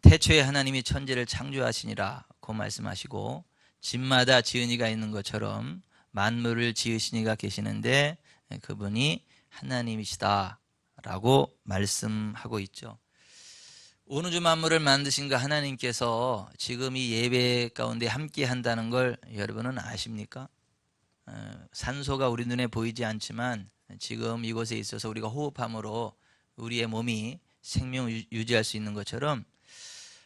태초에 하나님이 천지를 창조하시니라고 말씀하시고 집마다 지은이가 있는 것처럼 만물을 지으시니가 계시는데 그분이 하나님이시다 라고 말씀하고 있죠. 온 우주 만물을 만드신 그 하나님께서 지금 이 예배 가운데 함께 한다는 걸 여러분은 아십니까? 산소가 우리 눈에 보이지 않지만 지금 이곳에 있어서 우리가 호흡함으로 우리의 몸이 생명을 유지할 수 있는 것처럼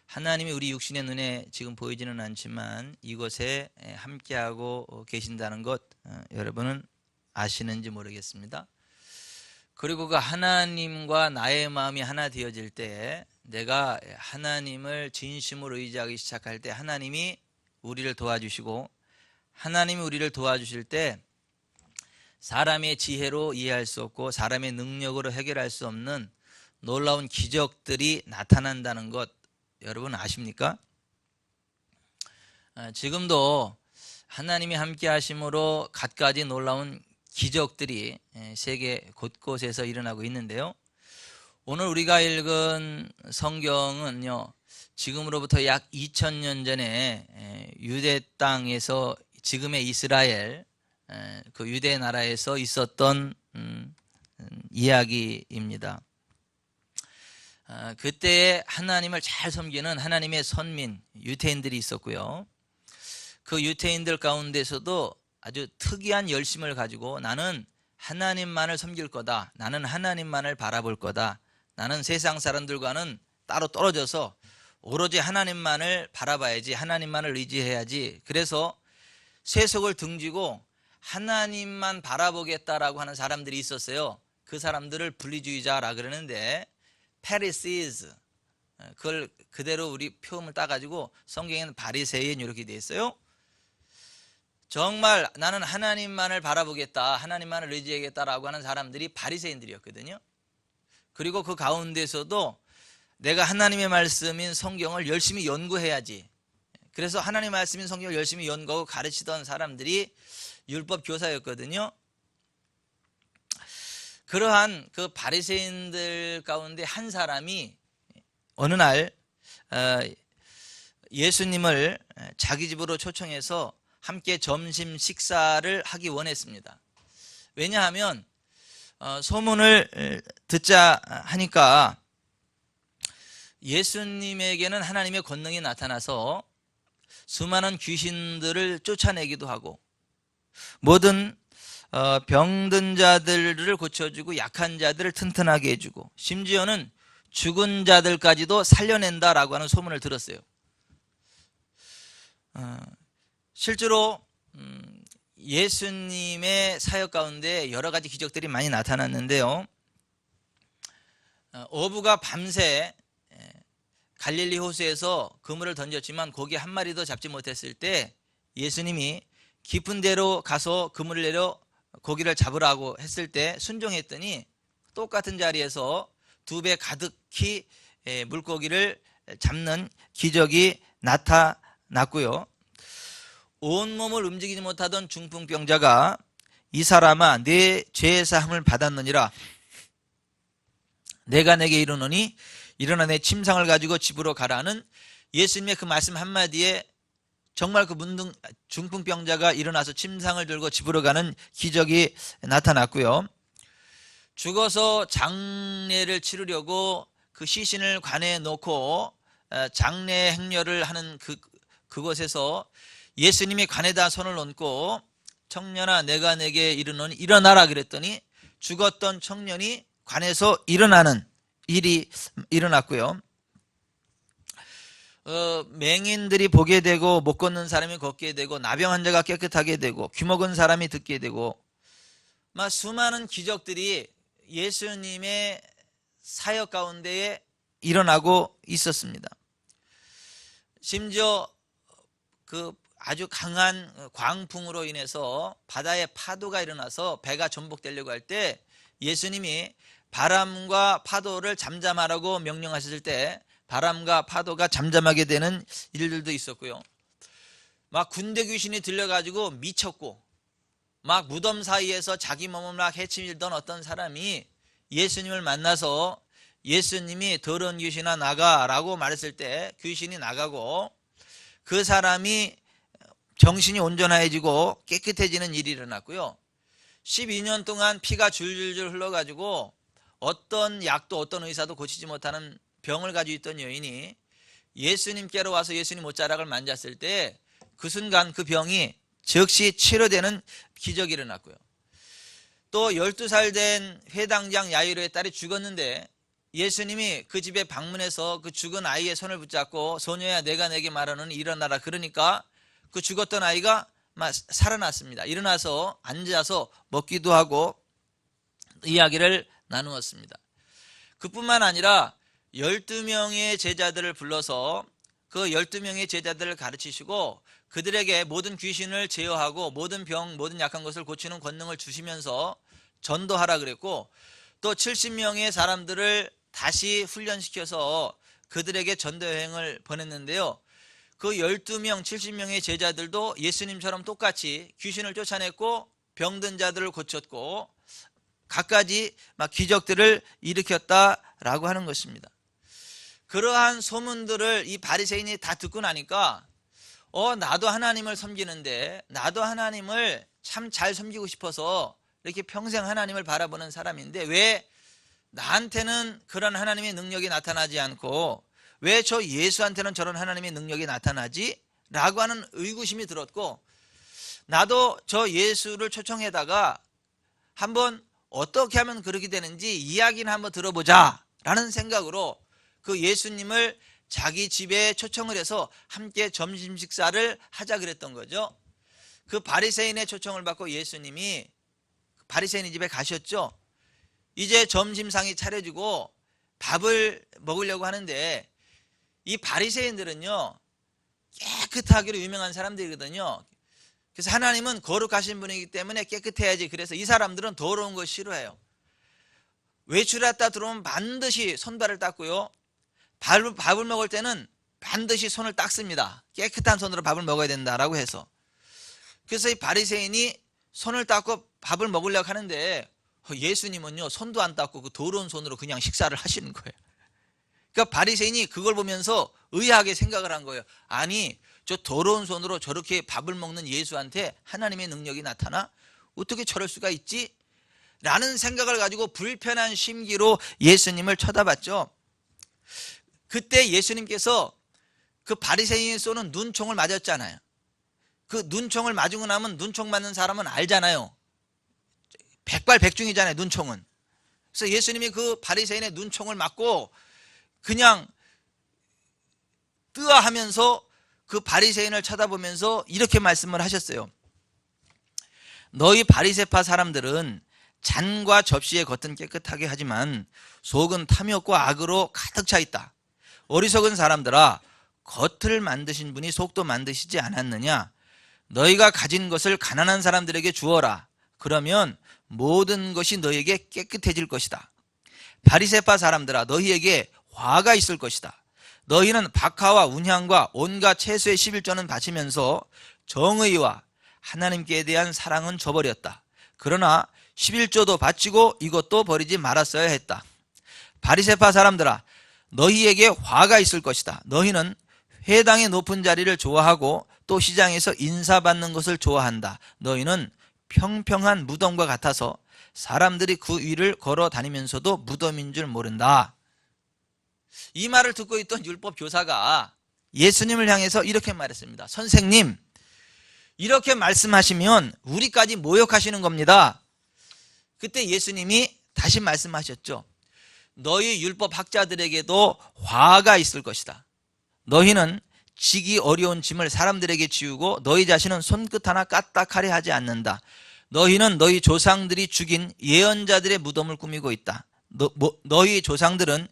하나님이 우리 육신의 눈에 지금 보이지는 않지만 이곳에 함께하고 계신다는 것 여러분은 아시는지 모르겠습니다. 그리고 그 하나님과 나의 마음이 하나 되어질 때 내가 하나님을 진심으로 의지하기 시작할 때 하나님이 우리를 도와주시고 하나님이 우리를 도와주실 때 사람의 지혜로 이해할 수 없고 사람의 능력으로 해결할 수 없는 놀라운 기적들이 나타난다는 것 여러분 아십니까? 지금도 하나님이 함께 하심으로 갖가지 놀라운 기적들이 세계 곳곳에서 일어나고 있는데요. 오늘 우리가 읽은 성경은요, 지금으로부터 약 2000년 전에 유대 땅에서 지금의 이스라엘 그 유대 나라에서 있었던 이야기입니다. 그때에 하나님을 잘 섬기는 하나님의 선민 유태인들이 있었고요. 그 유태인들 가운데서도 아주 특이한 열심을 가지고 나는 하나님만을 섬길 거다, 나는 하나님만을 바라볼 거다, 나는 세상 사람들과는 따로 떨어져서 오로지 하나님만을 바라봐야지, 하나님만을 의지해야지. 그래서 세속을 등지고 하나님만 바라보겠다라고 하는 사람들이 있었어요. 그 사람들을 분리주의자라 그러는데 페리시즈, 그걸 그대로 우리 표음을 따가지고 성경에는 바리새인 이렇게 돼 있어요. 정말 나는 하나님만을 바라보겠다, 하나님만을 의지하겠다라고 하는 사람들이 바리새인들이었거든요. 그리고 그 가운데서도 내가 하나님의 말씀인 성경을 열심히 연구해야지. 그래서 하나님의 말씀인 성경을 열심히 연구하고 가르치던 사람들이 율법 교사였거든요. 그러한 그 바리새인들 가운데 한 사람이 어느 날 예수님을 자기 집으로 초청해서 함께 점심 식사를 하기 원했습니다. 왜냐하면 소문을 듣자 하니까 예수님에게는 하나님의 권능이 나타나서 수많은 귀신들을 쫓아내기도 하고 모든 병든 자들을 고쳐주고 약한 자들을 튼튼하게 해주고 심지어는 죽은 자들까지도 살려낸다라고 하는 소문을 들었어요. 실제로 예수님의 사역 가운데 여러 가지 기적들이 많이 나타났는데요. 어부가 밤새 갈릴리 호수에서 그물을 던졌지만 고기 한 마리도 잡지 못했을 때 예수님이 깊은 데로 가서 그물을 내려 고기를 잡으라고 했을 때 순종했더니 똑같은 자리에서 2배 가득히 물고기를 잡는 기적이 나타났고요. 온몸을 움직이지 못하던 중풍병자가 이 사람아 내 죄 사함을 받았느니라, 내가 내게 이르노니 일어나 내 침상을 가지고 집으로 가라는 예수님의 그 말씀 한마디에 정말 그 중풍병자가 일어나서 침상을 들고 집으로 가는 기적이 나타났고요. 죽어서 장례를 치르려고 그 시신을 관에 놓고 장례 행렬을 하는 그곳에서 예수님이 관에다 손을 얹고 청년아 내가 내게 이르노니 일어나라 그랬더니 죽었던 청년이 관에서 일어나는 일이 일어났고요. 맹인들이 보게 되고 못 걷는 사람이 걷게 되고 나병 환자가 깨끗하게 되고 귀 먹은 사람이 듣게 되고 수많은 기적들이 예수님의 사역 가운데에 일어나고 있었습니다. 심지어 그 아주 강한 광풍으로 인해서 바다에 파도가 일어나서 배가 전복되려고 할 때 예수님이 바람과 파도를 잠잠하라고 명령하셨을 때 바람과 파도가 잠잠하게 되는 일들도 있었고요. 막 군대 귀신이 들려가지고 미쳤고 막 무덤 사이에서 자기 몸을 막 해치밀던 어떤 사람이 예수님을 만나서 예수님이 더러운 귀신아 나가라고 말했을 때 귀신이 나가고 그 사람이 정신이 온전해지고 깨끗해지는 일이 일어났고요. 12년 동안 피가 줄줄줄 흘러가지고 어떤 약도 어떤 의사도 고치지 못하는 병을 가지고 있던 여인이 예수님께로 와서 예수님 옷자락을 만졌을 때 그 순간 그 병이 즉시 치료되는 기적이 일어났고요. 또 12살 된 회당장 야이로의 딸이 죽었는데 예수님이 그 집에 방문해서 그 죽은 아이의 손을 붙잡고 소녀야 내가 내게 말하는 일어나라. 그러니까 그 죽었던 아이가 살아났습니다. 일어나서 앉아서 먹기도 하고 이야기를 나누었습니다. 그뿐만 아니라 12명의 제자들을 불러서 그 12명의 제자들을 가르치시고 그들에게 모든 귀신을 제어하고 모든 병, 모든 약한 것을 고치는 권능을 주시면서 전도하라 그랬고 또 70명의 사람들을 다시 훈련시켜서 그들에게 전도 여행을 보냈는데요. 그 12명, 70명의 제자들도 예수님처럼 똑같이 귀신을 쫓아냈고 병든 자들을 고쳤고 갖가지 기적들을 일으켰다라고 하는 것입니다. 그러한 소문들을 이 바리새인이 다 듣고 나니까 나도 하나님을 섬기는데 나도 하나님을 참 잘 섬기고 싶어서 이렇게 평생 하나님을 바라보는 사람인데 왜 나한테는 그런 하나님의 능력이 나타나지 않고 왜 저 예수한테는 저런 하나님의 능력이 나타나지? 라고 하는 의구심이 들었고 나도 저 예수를 초청해다가 한번 어떻게 하면 그렇게 되는지 이야기는 한번 들어보자 라는 생각으로 그 예수님을 자기 집에 초청을 해서 함께 점심 식사를 하자 그랬던 거죠. 그 바리새인의 초청을 받고 예수님이 바리새인 집에 가셨죠. 이제 점심상이 차려지고 밥을 먹으려고 하는데 이 바리새인들은요 깨끗하기로 유명한 사람들이거든요. 그래서 하나님은 거룩하신 분이기 때문에 깨끗해야지. 그래서 이 사람들은 더러운 거 싫어해요. 외출했다 들어오면 반드시 손발을 닦고요. 밥을 먹을 때는 반드시 손을 닦습니다. 깨끗한 손으로 밥을 먹어야 된다라고 해서. 그래서 이 바리새인이 손을 닦고 밥을 먹으려고 하는데 예수님은요 손도 안 닦고 그 더러운 손으로 그냥 식사를 하시는 거예요. 그러니까 바리새인이 그걸 보면서 의아하게 생각을 한 거예요. 아니 저 더러운 손으로 저렇게 밥을 먹는 예수한테 하나님의 능력이 나타나? 어떻게 저럴 수가 있지? 라는 생각을 가지고 불편한 심기로 예수님을 쳐다봤죠. 그때 예수님께서 그 바리새인이 쏘는 눈총을 맞았잖아요. 그 눈총을 맞고 나면 눈총 맞는 사람은 알잖아요. 백발백중이잖아요, 눈총은. 그래서 예수님이 그 바리새인의 눈총을 맞고 그냥 뜨아하면서 그 바리새인을 쳐다보면서 이렇게 말씀을 하셨어요. 너희 바리새파 사람들은 잔과 접시의 겉은 깨끗하게 하지만 속은 탐욕과 악으로 가득 차 있다. 어리석은 사람들아, 겉을 만드신 분이 속도 만드시지 않았느냐? 너희가 가진 것을 가난한 사람들에게 주어라. 그러면 모든 것이 너희에게 깨끗해질 것이다. 바리새파 사람들아, 너희에게 화가 있을 것이다. 너희는 박하와 운향과 온갖 채소의 11조는 바치면서 정의와 하나님께 대한 사랑은 저버렸다. 그러나 11조도 바치고 이것도 버리지 말았어야 했다. 바리새파 사람들아, 너희에게 화가 있을 것이다. 너희는 회당의 높은 자리를 좋아하고 또 시장에서 인사받는 것을 좋아한다. 너희는 평평한 무덤과 같아서 사람들이 그 위를 걸어 다니면서도 무덤인 줄 모른다. 이 말을 듣고 있던 율법 교사가 예수님을 향해서 이렇게 말했습니다. 선생님, 이렇게 말씀하시면 우리까지 모욕하시는 겁니다. 그때 예수님이 다시 말씀하셨죠. 너희 율법 학자들에게도 화가 있을 것이다. 너희는 지기 어려운 짐을 사람들에게 지우고 너희 자신은 손끝 하나 까딱하려 하지 않는다. 너희는 너희 조상들이 죽인 예언자들의 무덤을 꾸미고 있다. 너희 조상들은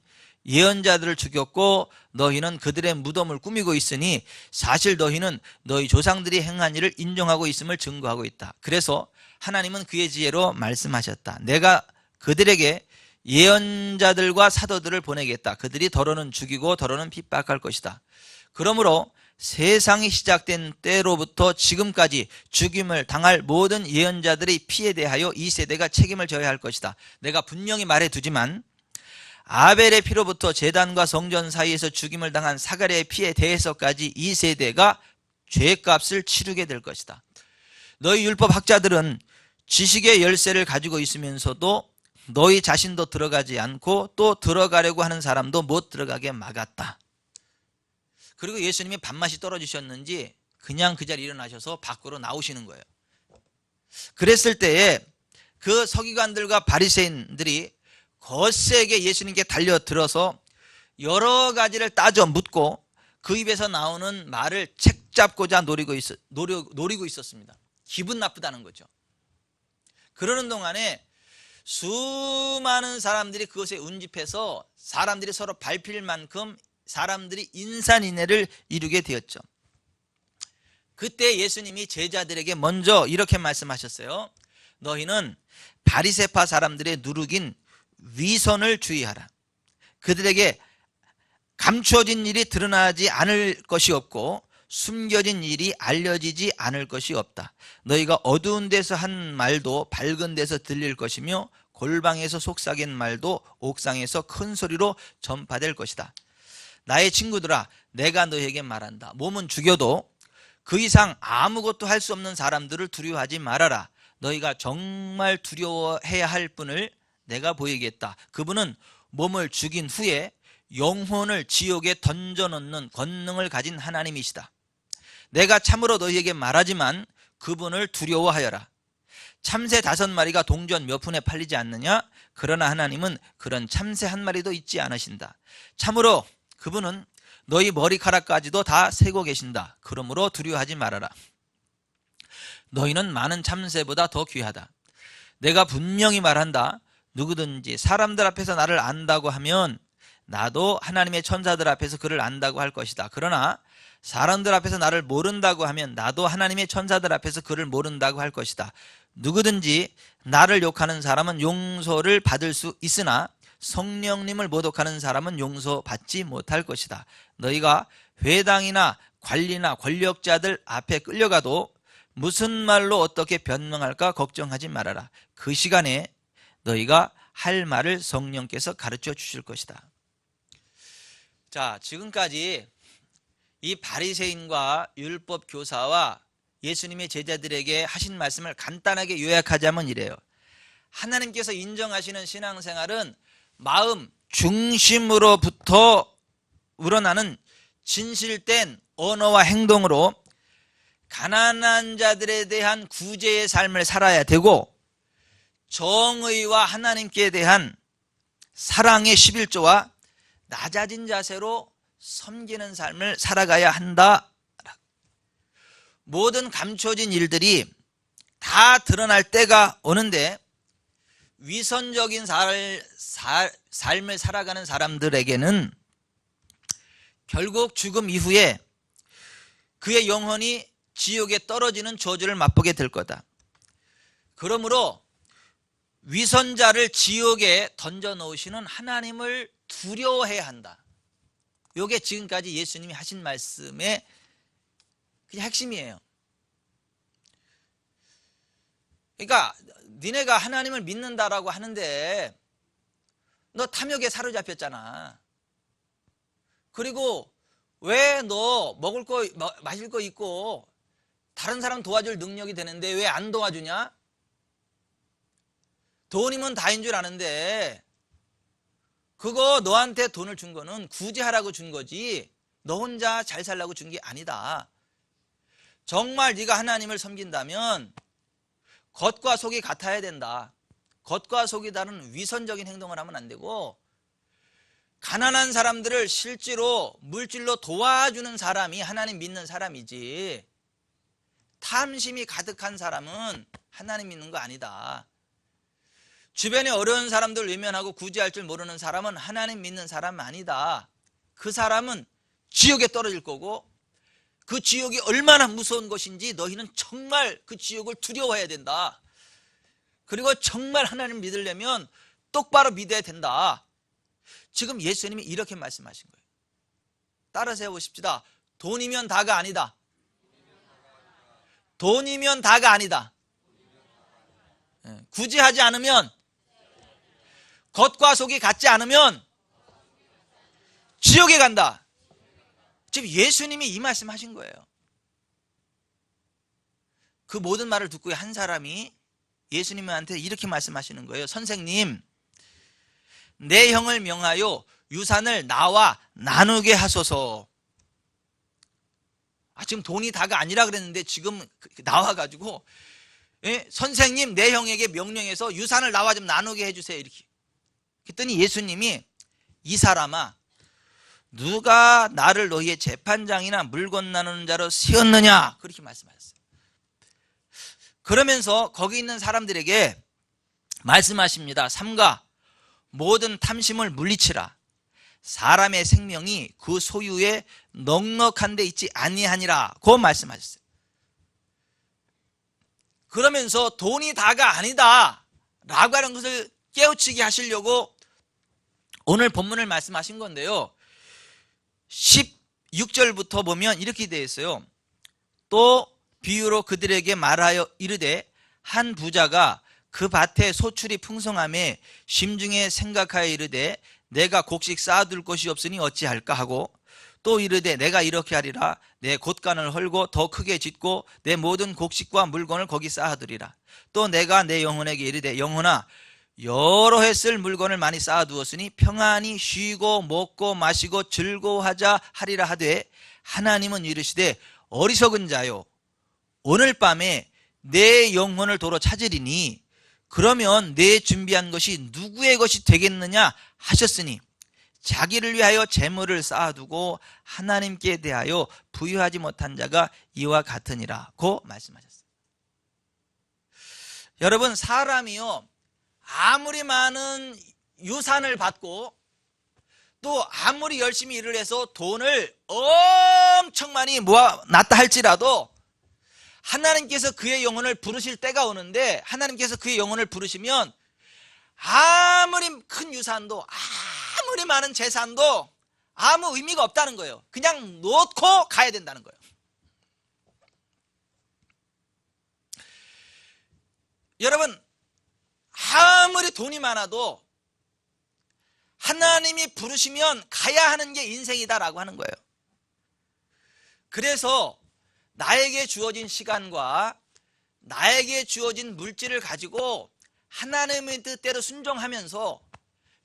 예언자들을 죽였고 너희는 그들의 무덤을 꾸미고 있으니 사실 너희는 너희 조상들이 행한 일을 인정하고 있음을 증거하고 있다. 그래서 하나님은 그의 지혜로 말씀하셨다. 내가 그들에게 예언자들과 사도들을 보내겠다. 그들이 더러는 죽이고 더러는 핍박할 것이다. 그러므로 세상이 시작된 때로부터 지금까지 죽임을 당할 모든 예언자들의 피에 대하여 이 세대가 책임을 져야 할 것이다. 내가 분명히 말해두지만 아벨의 피로부터 제단과 성전 사이에서 죽임을 당한 사가랴의 피에 대해서까지 이 세대가 죄값을 치르게 될 것이다. 너희 율법 학자들은 지식의 열쇠를 가지고 있으면서도 너희 자신도 들어가지 않고 또 들어가려고 하는 사람도 못 들어가게 막았다. 그리고 예수님이 밥맛이 떨어지셨는지 그냥 그 자리에 일어나셔서 밖으로 나오시는 거예요. 그랬을 때에 그 서기관들과 바리새인들이 거세게 예수님께 달려들어서 여러 가지를 따져 묻고 그 입에서 나오는 말을 책잡고자 노리고 있었습니다. 기분 나쁘다는 거죠. 그러는 동안에 수많은 사람들이 그것에 운집해서 사람들이 서로 밟힐 만큼 사람들이 인산인해를 이루게 되었죠. 그때 예수님이 제자들에게 먼저 이렇게 말씀하셨어요. 너희는 바리새파 사람들의 누룩인 위선을 주의하라. 그들에게 감추어진 일이 드러나지 않을 것이 없고 숨겨진 일이 알려지지 않을 것이 없다. 너희가 어두운 데서 한 말도 밝은 데서 들릴 것이며 골방에서 속삭인 말도 옥상에서 큰 소리로 전파될 것이다. 나의 친구들아, 내가 너희에게 말한다. 몸은 죽여도 그 이상 아무것도 할 수 없는 사람들을 두려워하지 말아라. 너희가 정말 두려워해야 할 분을 내가 보이겠다. 그분은 몸을 죽인 후에 영혼을 지옥에 던져놓는 권능을 가진 하나님이시다. 내가 참으로 너희에게 말하지만 그분을 두려워하여라. 참새 5마리가 동전 몇 푼에 팔리지 않느냐? 그러나 하나님은 그런 참새 한 마리도 잊지 않으신다. 참으로 그분은 너희 머리카락까지도 다 세고 계신다. 그러므로 두려워하지 말아라. 너희는 많은 참새보다 더 귀하다. 내가 분명히 말한다. 누구든지 사람들 앞에서 나를 안다고 하면 나도 하나님의 천사들 앞에서 그를 안다고 할 것이다. 그러나 사람들 앞에서 나를 모른다고 하면 나도 하나님의 천사들 앞에서 그를 모른다고 할 것이다. 누구든지 나를 욕하는 사람은 용서를 받을 수 있으나 성령님을 모독하는 사람은 용서받지 못할 것이다. 너희가 회당이나 관리나 권력자들 앞에 끌려가도 무슨 말로 어떻게 변명할까 걱정하지 말아라. 그 시간에 너희가 할 말을 성령께서 가르쳐 주실 것이다. 자, 지금까지 이 바리새인과 율법 교사와 예수님의 제자들에게 하신 말씀을 간단하게 요약하자면 이래요. 하나님께서 인정하시는 신앙생활은 마음 중심으로부터 우러나는 진실된 언어와 행동으로 가난한 자들에 대한 구제의 삶을 살아야 되고, 정의와 하나님께 대한 사랑의 11조와 낮아진 자세로 섬기는 삶을 살아가야 한다. 모든 감춰진 일들이 다 드러날 때가 오는데 위선적인 삶을 살아가는 사람들에게는 결국 죽음 이후에 그의 영혼이 지옥에 떨어지는 저주를 맛보게 될 거다. 그러므로 위선자를 지옥에 던져놓으시는 하나님을 두려워해야 한다. 이게 지금까지 예수님이 하신 말씀의 그냥 핵심이에요. 그러니까 니네가 하나님을 믿는다라고 하는데 너 탐욕에 사로잡혔잖아. 그리고 왜 너 먹을 거 마실 거 있고 다른 사람 도와줄 능력이 되는데 왜 안 도와주냐? 돈이면 다인 줄 아는데 그거 너한테 돈을 준 거는 구제하라고 준 거지 너 혼자 잘 살라고 준 게 아니다. 정말 네가 하나님을 섬긴다면 겉과 속이 같아야 된다. 겉과 속이 다른 위선적인 행동을 하면 안 되고, 가난한 사람들을 실제로 물질로 도와주는 사람이 하나님 믿는 사람이지, 탐심이 가득한 사람은 하나님 믿는 거 아니다. 주변에 어려운 사람들 외면하고 구제할 줄 모르는 사람은 하나님 믿는 사람 아니다. 그 사람은 지옥에 떨어질 거고, 그 지옥이 얼마나 무서운 것인지 너희는 정말 그 지옥을 두려워해야 된다. 그리고 정말 하나님을 믿으려면 똑바로 믿어야 된다. 지금 예수님이 이렇게 말씀하신 거예요. 따라서 해보십시다. 돈이면 다가 아니다. 돈이면 다가 아니다. 구제하지 않으면, 겉과 속이 같지 않으면 지옥에 간다. 지금 예수님이 이 말씀하신 거예요. 그 모든 말을 듣고 한 사람이 예수님한테 이렇게 말씀하시는 거예요. 선생님, 내 형을 명하여 유산을 나와 나누게 하소서. 지금 돈이 다가 아니라 그랬는데 지금 나와가지고, 예? 선생님, 내 형에게 명령해서 유산을 나와 좀 나누게 해주세요. 이렇게. 그랬더니 예수님이, 이 사람아, 누가 나를 너희의 재판장이나 물건 나누는 자로 세웠느냐? 그렇게 말씀하셨어요. 그러면서 거기 있는 사람들에게 말씀하십니다. 삼가 모든 탐심을 물리치라. 사람의 생명이 그 소유에 넉넉한 데 있지 아니하니라 고 말씀하셨어요. 그러면서 돈이 다가 아니다 라고 하는 것을 깨우치게 하시려고 오늘 본문을 말씀하신 건데요, 16절부터 보면 이렇게 되어 있어요. 또 비유로 그들에게 말하여 이르되, 한 부자가 그 밭에 소출이 풍성함에 심중에 생각하여 이르되, 내가 곡식 쌓아둘 곳이 없으니 어찌할까 하고, 또 이르되 내가 이렇게 하리라. 내 곳간을 헐고 더 크게 짓고 내 모든 곡식과 물건을 거기 쌓아두리라. 또 내가 내 영혼에게 이르되, 영혼아, 여러 해 쓸 물건을 많이 쌓아두었으니 평안히 쉬고 먹고 마시고 즐거워하자 하리라 하되, 하나님은 이르시되, 어리석은 자요, 오늘 밤에 내 영혼을 도로 찾으리니 그러면 내 준비한 것이 누구의 것이 되겠느냐 하셨으니, 자기를 위하여 재물을 쌓아두고 하나님께 대하여 부유하지 못한 자가 이와 같으니라고 말씀하셨어요. 여러분, 사람이요, 아무리 많은 유산을 받고 또 아무리 열심히 일을 해서 돈을 엄청 많이 모아놨다 할지라도 하나님께서 그의 영혼을 부르실 때가 오는데, 하나님께서 그의 영혼을 부르시면 아무리 큰 유산도 아무리 많은 재산도 아무 의미가 없다는 거예요. 그냥 놓고 가야 된다는 거예요. 여러분, 아무리 돈이 많아도 하나님이 부르시면 가야 하는 게 인생이다라고 하는 거예요. 그래서 나에게 주어진 시간과 나에게 주어진 물질을 가지고 하나님의 뜻대로 순종하면서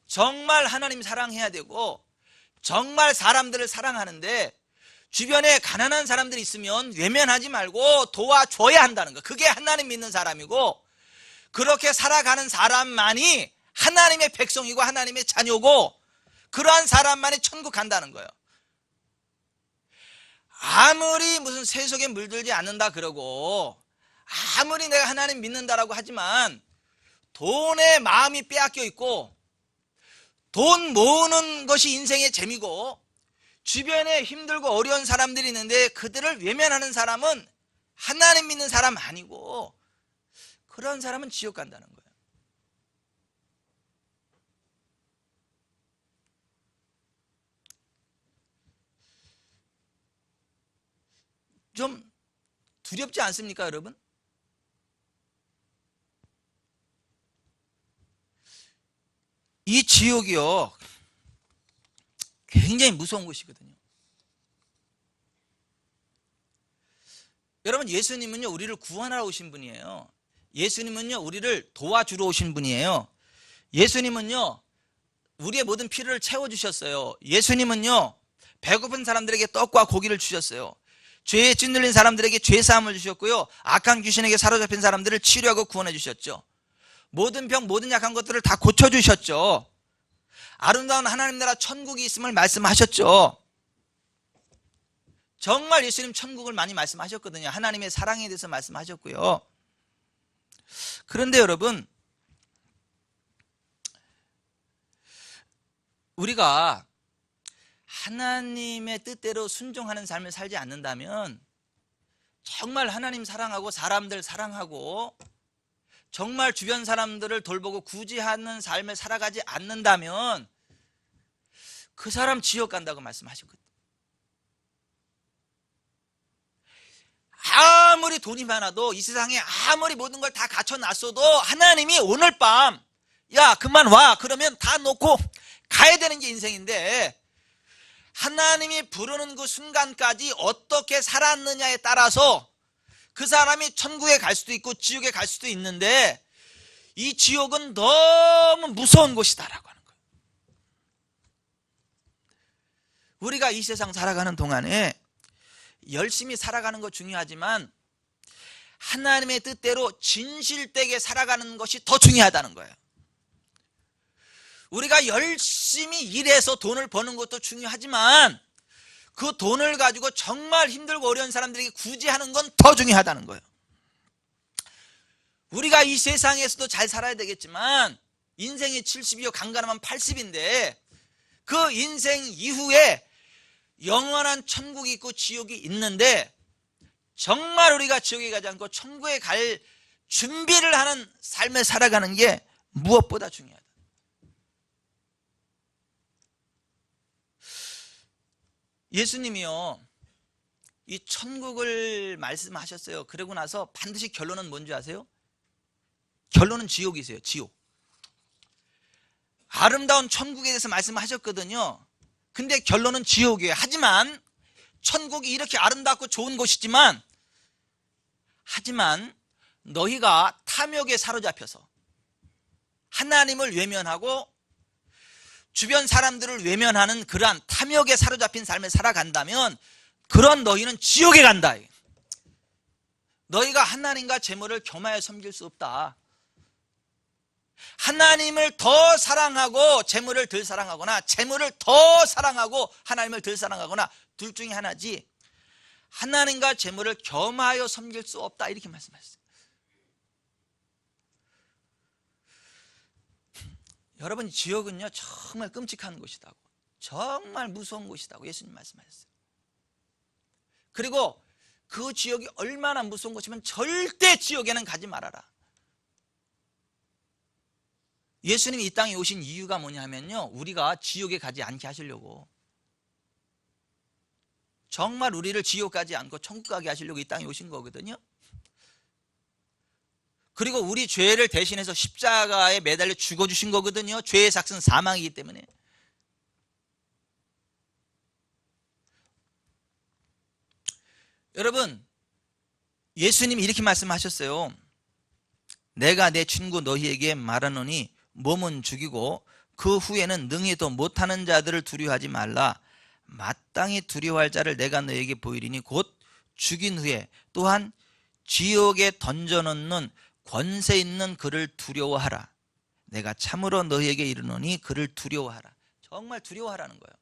정말 하나님 사랑해야 되고 정말 사람들을 사랑하는데, 주변에 가난한 사람들이 있으면 외면하지 말고 도와줘야 한다는 거. 그게 하나님 믿는 사람이고, 그렇게 살아가는 사람만이 하나님의 백성이고 하나님의 자녀고, 그러한 사람만이 천국 간다는 거예요. 아무리 무슨 세속에 물들지 않는다 그러고 아무리 내가 하나님 믿는다라고 하지만 돈에 마음이 빼앗겨 있고 돈 모으는 것이 인생의 재미고, 주변에 힘들고 어려운 사람들이 있는데 그들을 외면하는 사람은 하나님 믿는 사람 아니고, 그런 사람은 지옥 간다는 거예요. 좀 두렵지 않습니까, 여러분? 이 지옥이요, 굉장히 무서운 곳이거든요. 여러분, 예수님은요, 우리를 구원하러 오신 분이에요. 예수님은요, 우리를 도와주러 오신 분이에요. 예수님은요, 우리의 모든 필요를 채워주셨어요. 예수님은요, 배고픈 사람들에게 떡과 고기를 주셨어요. 죄에 찌눌린 사람들에게 죄사함을 주셨고요, 악한 귀신에게 사로잡힌 사람들을 치료하고 구원해 주셨죠. 모든 병, 모든 약한 것들을 다 고쳐주셨죠. 아름다운 하나님 나라 천국이 있음을 말씀하셨죠. 정말 예수님 천국을 많이 말씀하셨거든요. 하나님의 사랑에 대해서 말씀하셨고요. 그런데 여러분, 우리가 하나님의 뜻대로 순종하는 삶을 살지 않는다면, 정말 하나님 사랑하고 사람들 사랑하고 정말 주변 사람들을 돌보고 구제하는 삶을 살아가지 않는다면 그 사람 지옥 간다고 말씀하셨거든요. 아무리 돈이 많아도, 이 세상에 아무리 모든 걸 다 갖춰놨어도 하나님이 오늘 밤, 야 그만 와, 그러면 다 놓고 가야 되는 게 인생인데, 하나님이 부르는 그 순간까지 어떻게 살았느냐에 따라서 그 사람이 천국에 갈 수도 있고 지옥에 갈 수도 있는데, 이 지옥은 너무 무서운 곳이다라고 하는 거예요. 우리가 이 세상 살아가는 동안에 열심히 살아가는 거 중요하지만 하나님의 뜻대로 진실되게 살아가는 것이 더 중요하다는 거예요. 우리가 열심히 일해서 돈을 버는 것도 중요하지만 그 돈을 가지고 정말 힘들고 어려운 사람들에게 굳이 하는 건 더 중요하다는 거예요. 우리가 이 세상에서도 잘 살아야 되겠지만 인생이 70이요 강간하면 80인데 그 인생 이후에 영원한 천국이 있고 지옥이 있는데, 정말 우리가 지옥에 가지 않고 천국에 갈 준비를 하는 삶을 살아가는 게 무엇보다 중요하다. 예수님이요, 이 천국을 말씀하셨어요. 그러고 나서 반드시 결론은 뭔지 아세요? 결론은 지옥이세요. 지옥. 아름다운 천국에 대해서 말씀하셨거든요. 근데 결론은 지옥이에요. 하지만 천국이 이렇게 아름답고 좋은 곳이지만, 하지만 너희가 탐욕에 사로잡혀서 하나님을 외면하고 주변 사람들을 외면하는 그러한 탐욕에 사로잡힌 삶을 살아간다면 그런 너희는 지옥에 간다. 너희가 하나님과 재물을 겸하여 섬길 수 없다. 하나님을 더 사랑하고 재물을 덜 사랑하거나 재물을 더 사랑하고 하나님을 덜 사랑하거나 둘 중에 하나지, 하나님과 재물을 겸하여 섬길 수 없다, 이렇게 말씀하셨어요. 여러분, 지옥은요 정말 끔찍한 곳이다고, 정말 무서운 곳이다고 예수님 말씀하셨어요. 그리고 그 지옥이 얼마나 무서운 곳이면 절대 지옥에는 가지 말아라. 예수님이 이 땅에 오신 이유가 뭐냐 하면요, 우리가 지옥에 가지 않게 하시려고, 정말 우리를 지옥 가지 않고 천국 가게 하시려고 이 땅에 오신 거거든요. 그리고 우리 죄를 대신해서 십자가에 매달려 죽어주신 거거든요. 죄의 삭은 사망이기 때문에. 여러분, 예수님이 이렇게 말씀하셨어요. 내가 내 친구 너희에게 말하노니 몸은 죽이고 그 후에는 능히도 못하는 자들을 두려워하지 말라. 마땅히 두려워할 자를 내가 너희에게 보이리니 곧 죽인 후에 또한 지옥에 던져놓는 권세 있는 그를 두려워하라. 내가 참으로 너희에게 이르노니 그를 두려워하라. 정말 두려워하라는 거예요.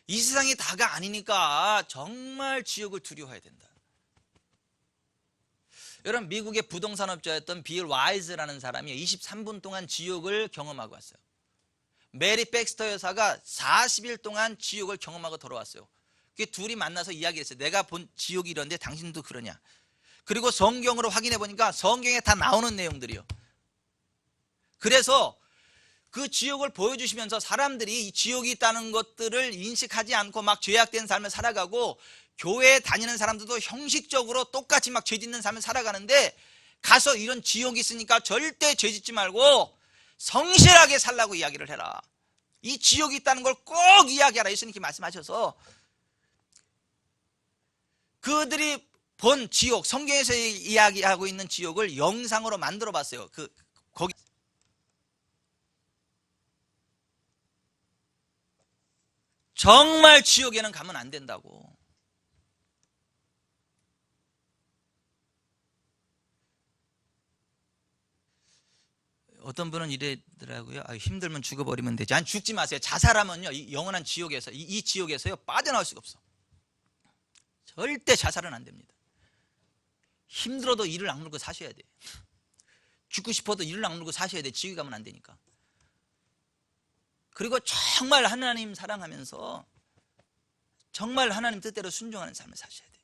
이 세상이 다가 아니니까 정말 지옥을 두려워해야 된다. 여러분, 미국의 부동산업자였던 빌 와이즈라는 사람이 23분 동안 지옥을 경험하고 왔어요. 메리 백스터 여사가 40일 동안 지옥을 경험하고 돌아왔어요. 그 둘이 만나서 이야기했어요. 내가 본 지옥이 이런데 당신도 그러냐. 그리고 성경으로 확인해 보니까 성경에 다 나오는 내용들이요. 그래서 그 지옥을 보여주시면서 사람들이 이 지옥이 있다는 것들을 인식하지 않고 막 죄악된 삶을 살아가고, 교회에 다니는 사람들도 형식적으로 똑같이 막 죄 짓는 삶을 살아가는데, 가서 이런 지옥이 있으니까 절대 죄 짓지 말고 성실하게 살라고 이야기를 해라. 이 지옥이 있다는 걸 꼭 이야기하라. 예수님께 말씀하셔서 그들이 본 지옥, 성경에서 이야기하고 있는 지옥을 영상으로 만들어 봤어요. 거기 정말 지옥에는 가면 안 된다고. 어떤 분은 이래더라고요. 힘들면 죽어버리면 되지. 아니, 죽지 마세요. 자살하면요, 이 영원한 지옥에서, 이 지옥에서요 빠져나올 수가 없어. 절대 자살은 안 됩니다. 힘들어도 이를 악물고 사셔야 돼. 죽고 싶어도 이를 악물고 사셔야 돼. 지옥에 가면 안 되니까. 그리고 정말 하나님 사랑하면서 정말 하나님 뜻대로 순종하는 삶을 사셔야 돼.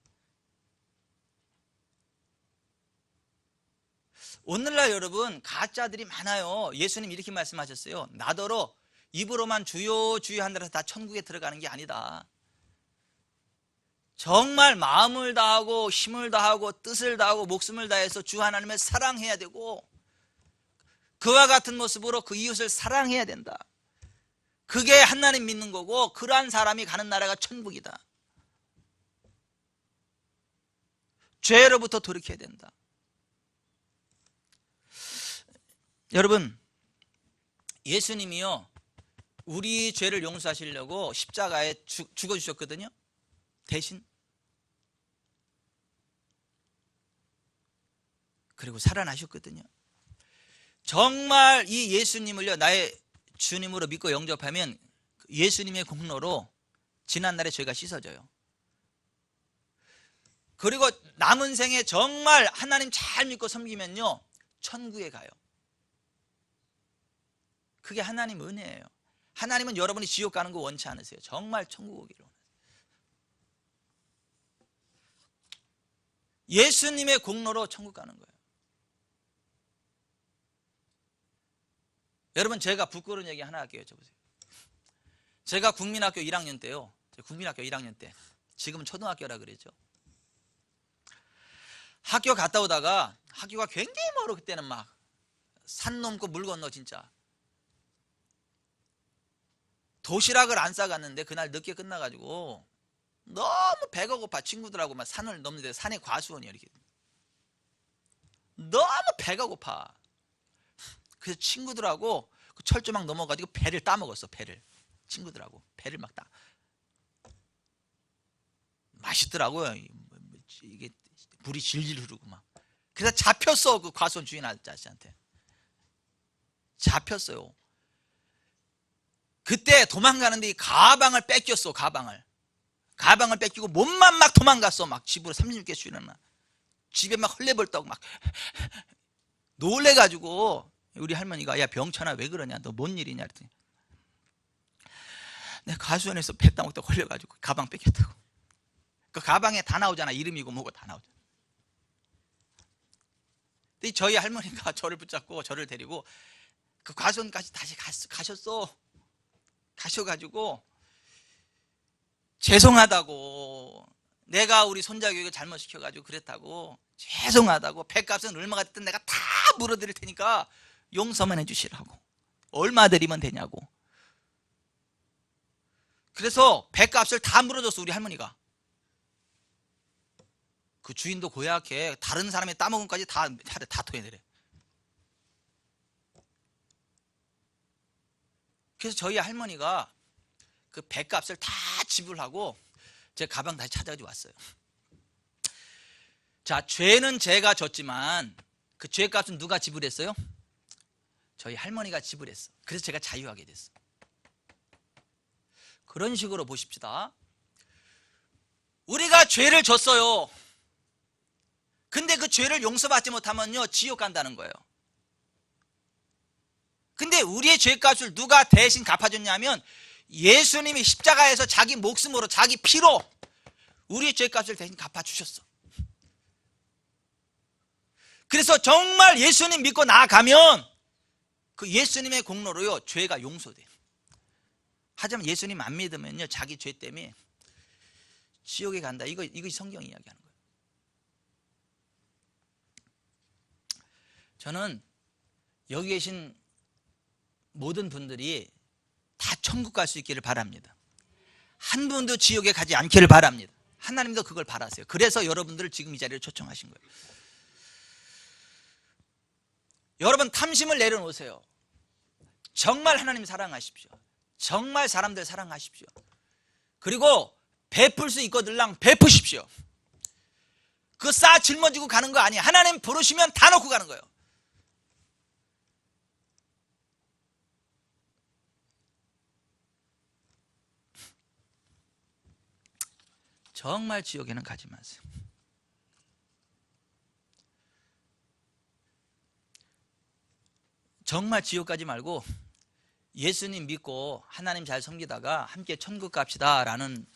오늘날 여러분, 가짜들이 많아요. 예수님 이렇게 말씀하셨어요. 나더러 입으로만 주여 주여 한다고 해서 다 천국에 들어가는 게 아니다. 정말 마음을 다하고 힘을 다하고 뜻을 다하고 목숨을 다해서 주 하나님을 사랑해야 되고, 그와 같은 모습으로 그 이웃을 사랑해야 된다. 그게 하나님 믿는 거고, 그러한 사람이 가는 나라가 천국이다. 죄로부터 돌이켜야 된다. 여러분, 예수님이요, 우리 죄를 용서하시려고 십자가에 죽어주셨거든요. 대신. 그리고 살아나셨거든요. 정말 이 예수님을요, 나의 주님으로 믿고 영접하면 예수님의 공로로 지난날의 죄가 씻어져요. 그리고 남은 생에 정말 하나님 잘 믿고 섬기면요, 천국에 가요. 그게 하나님 은혜예요. 하나님은 여러분이 지옥 가는 거 원치 않으세요. 정말 천국 오기를 원하세요. 예수님의 공로로 천국 가는 거예요. 여러분, 제가 부끄러운 얘기 하나 할게요. 여쭤보세요. 제가 국민학교 1학년 때요, 국민학교 1학년 때, 지금은 초등학교라 그랬죠. 학교 갔다 오다가, 학교가 굉장히 멀어. 그때는 막 산 넘고 물 건너. 진짜 도시락을 안 싸갔는데 그날 늦게 끝나가지고 너무 배가 고파. 친구들하고 막 산을 넘는데, 산에 과수원이야 이렇게. 너무 배가 고파. 그래서 친구들하고 그 철조망 넘어가지고 배를 따먹었어. 배를, 친구들하고 배를 막 따. 맛있더라고요. 이게 물이 질질 흐르고 막. 그래서 잡혔어. 그 과수원 주인 아저씨한테 잡혔어요. 그때 도망가는데 이 가방을 뺏겼어. 가방을 뺏기고 몸만 막 도망갔어. 막 집으로 36개 수일은 막 집에 막 헐레벌떡 막 놀래가지고 우리 할머니가, 야 병천아 왜 그러냐, 너 뭔 일이냐 그랬더니, 내가 가수원에서 배 따먹다 걸려가지고 가방 뺏겼다고. 그 가방에 다 나오잖아. 이름이고 뭐고 다 나오잖아. 근데 저희 할머니가 저를 붙잡고 저를 데리고 그 과수원까지 다시 가셨어. 가셔가지고 죄송하다고, 내가 우리 손자 교육을 잘못 시켜가지고 그랬다고, 죄송하다고, 배값은 얼마가 됐든 내가 다 물어드릴 테니까 용서만 해주시라고, 얼마 드리면 되냐고. 그래서 배값을 다 물어줬어. 우리 할머니가. 그 주인도 고약해. 다른 사람의 따먹은 것까지 다 토해내래. 그래서 저희 할머니가 그 배값을 다 지불하고 제 가방 다시 찾아가지고 왔어요. 자, 죄는 제가 졌지만 그 죄값은 누가 지불했어요? 저희 할머니가 지불했어. 그래서 제가 자유하게 됐어. 그런 식으로 보십시다. 우리가 죄를 졌어요. 근데 그 죄를 용서받지 못하면요, 지옥 간다는 거예요. 근데 우리의 죄값을 누가 대신 갚아줬냐면 예수님이 십자가에서 자기 목숨으로, 자기 피로 우리의 죄값을 대신 갚아주셨어. 그래서 정말 예수님 믿고 나아가면 그 예수님의 공로로요, 죄가 용서돼요. 하지만 예수님 안 믿으면요, 자기 죄 때문에 지옥에 간다. 이거 성경이 이야기하는 거예요. 저는 여기 계신 모든 분들이 다 천국 갈 수 있기를 바랍니다. 한 분도 지옥에 가지 않기를 바랍니다. 하나님도 그걸 바라세요. 그래서 여러분들을 지금 이 자리에 초청하신 거예요. 여러분, 탐심을 내려놓으세요. 정말 하나님 사랑하십시오. 정말 사람들 사랑하십시오. 그리고 베풀 수 있거들랑 베푸십시오. 그거 쌓아 짊어지고 가는 거 아니에요. 하나님 부르시면 다 놓고 가는 거예요. 정말 지옥에는 가지 마세요. 정말 지옥 가지 말고 예수님 믿고 하나님 잘 섬기다가 함께 천국 갑시다 라는